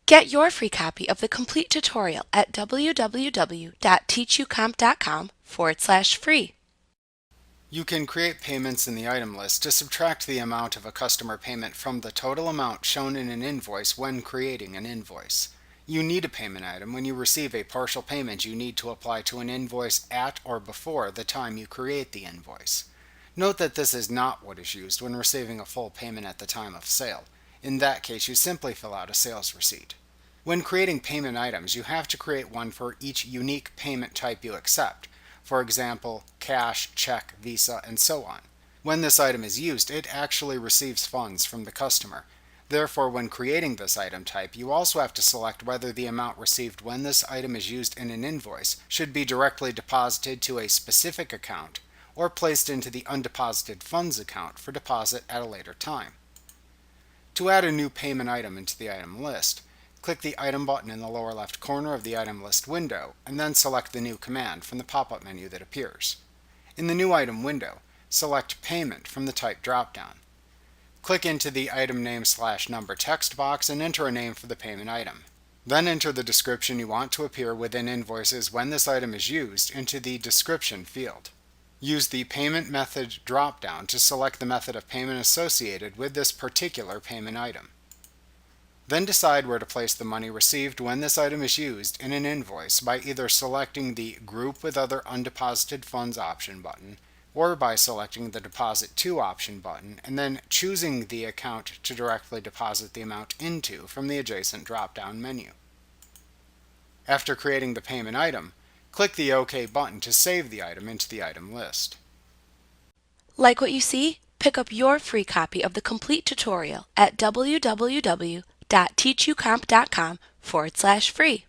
Get your free copy of the complete tutorial at www.teachucomp.com/free. You can create payments in the item list to subtract the amount of a customer payment from the total amount shown in an invoice when creating an invoice. You need a payment item when you receive a partial payment you need to apply to an invoice at or before the time you create the invoice. Note that this is not what is used when receiving a full payment at the time of sale. In that case, you simply fill out a sales receipt. When creating payment items, you have to create one for each unique payment type you accept. For example, cash, check, Visa, and so on. When this item is used, it actually receives funds from the customer. Therefore, when creating this item type, you also have to select whether the amount received when this item is used in an invoice should be directly deposited to a specific account or placed into the undeposited funds account for deposit at a later time. To add a new payment item into the item list, click the Item button in the lower left corner of the Item List window, and then select the New command from the pop-up menu that appears. In the New Item window, select Payment from the Type drop-down. Click into the Item Name/Number text box and enter a name for the payment item. Then enter the description you want to appear within invoices when this item is used into the Description field. Use the Payment Method drop-down to select the method of payment associated with this particular payment item. Then decide where to place the money received when this item is used in an invoice by either selecting the Group with Other Undeposited Funds option button, or by selecting the Deposit To option button and then choosing the account to directly deposit the amount into from the adjacent drop-down menu. After creating the payment item, click the OK button to save the item into the item list. Like what you see? Pick up your free copy of the complete tutorial at www.teachucomp.com/free.